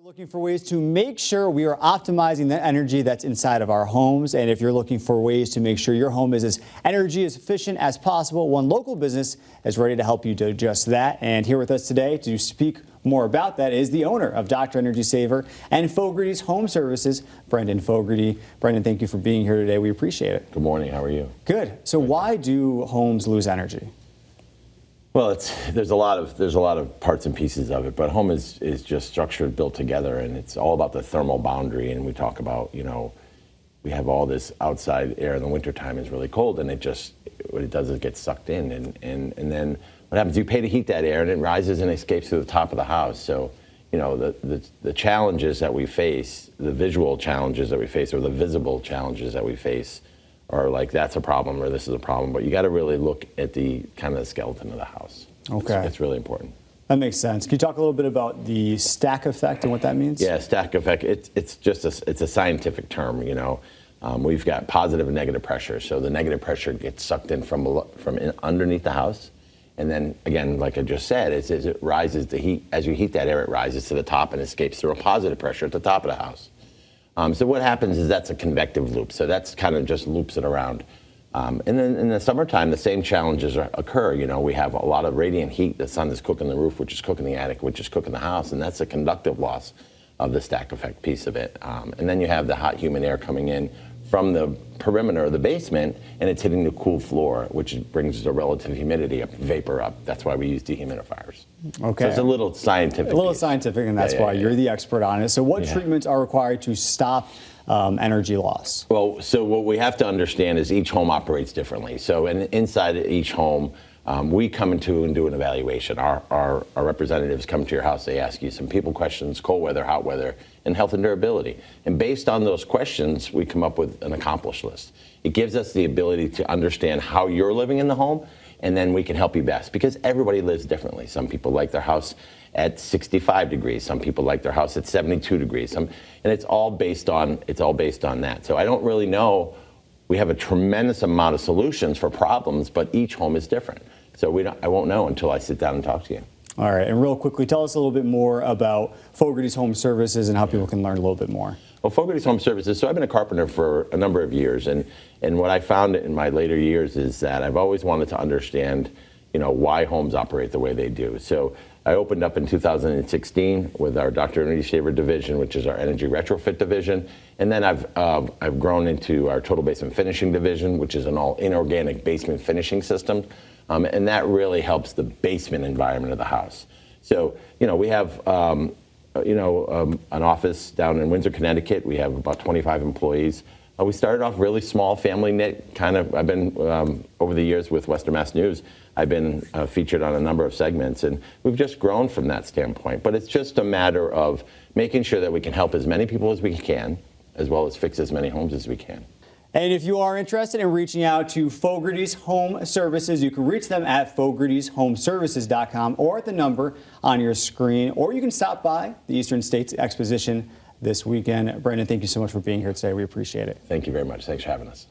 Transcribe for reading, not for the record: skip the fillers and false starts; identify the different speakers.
Speaker 1: We're looking for ways to make sure we are optimizing the energy that's inside of our homes. And if you're looking for ways to make sure your home is as energy as efficient as possible, one local business is ready to help you do just that. And here with us today to speak more about that is the owner of Dr. Energy Saver and Fogarty's Home Services, Brendan Fogarty. Brendan, thank you for being here today. We appreciate it.
Speaker 2: Good morning. How are you?
Speaker 1: Good. So why do homes lose energy?
Speaker 2: Well, there's a lot of parts and pieces of it, but home is just structured, built together, and it's all about the thermal boundary. And we talk about, we have all this outside air in the wintertime is really cold, and what it does is it gets sucked in, and then what happens? You pay to heat that air, and it rises and escapes to the top of the house. So, the challenges that we face, the visual challenges that we face, or the visible challenges that we face, or like that's a problem or this is a problem, but you got to really look at the kind of the skeleton of the house. Okay. It's really important.
Speaker 1: That makes sense. Can you talk a little bit about the stack effect and what that means?
Speaker 2: Yeah, stack effect, it's a scientific term, We've got positive and negative pressure. So the negative pressure gets sucked in from underneath the house. And then again, like I just said, it rises, the heat, as you heat that air, it rises to the top and escapes through a positive pressure at the top of the house. So what happens is that's a convective loop. So that's kind of just loops it around. And then in the summertime, the same challenges occur. We have a lot of radiant heat. The sun is cooking the roof, which is cooking the attic, which is cooking the house. And that's a conductive loss of the stack effect piece of it. And then you have the hot, humid air coming in from the perimeter of the basement, and it's hitting the cool floor, which brings the relative humidity up, vapor up. That's why we use dehumidifiers. Okay. So it's a little scientific.
Speaker 1: A little scientific, and that's why you're the expert on it. So what treatments are required to stop energy loss?
Speaker 2: Well, so what we have to understand is each home operates differently. So inside each home, we come into and do an evaluation. Our representatives come to your house, they ask you some people questions, cold weather, hot weather, and health and durability. And based on those questions, we come up with an accomplish list. It gives us the ability to understand how you're living in the home, and then we can help you best, because everybody lives differently. Some people like their house at 65 degrees. Some people like their house at 72 degrees. And it's all based on that. So I don't really know. We have a tremendous amount of solutions for problems, but each home is different. So I won't know until I sit down and talk to you.
Speaker 1: All right, and real quickly, tell us a little bit more about Fogarty's Home Services and how people can learn a little bit more.
Speaker 2: Well, Fogarty's Home Services, so I've been a carpenter for a number of years, and what I found in my later years is that I've always wanted to understand, why homes operate the way they do. So I opened up in 2016 with our Dr. Energy Saver division, which is our energy retrofit division, and then I've grown into our total basement finishing division, which is an all inorganic basement finishing system. And that really helps the basement environment of the house. So, we have, an office down in Windsor, Connecticut. We have about 25 employees. We started off really small, family knit, kind of. I've been, over the years with Western Mass News, I've been featured on a number of segments, and we've just grown from that standpoint. But it's just a matter of making sure that we can help as many people as we can, as well as fix as many homes as we can.
Speaker 1: And if you are interested in reaching out to Fogarty's Home Services, you can reach them at fogartyshomeservices.com or at the number on your screen, or you can stop by the Eastern States Exposition this weekend. Brendan, thank you so much for being here today. We appreciate it.
Speaker 2: Thank you very much. Thanks for having us.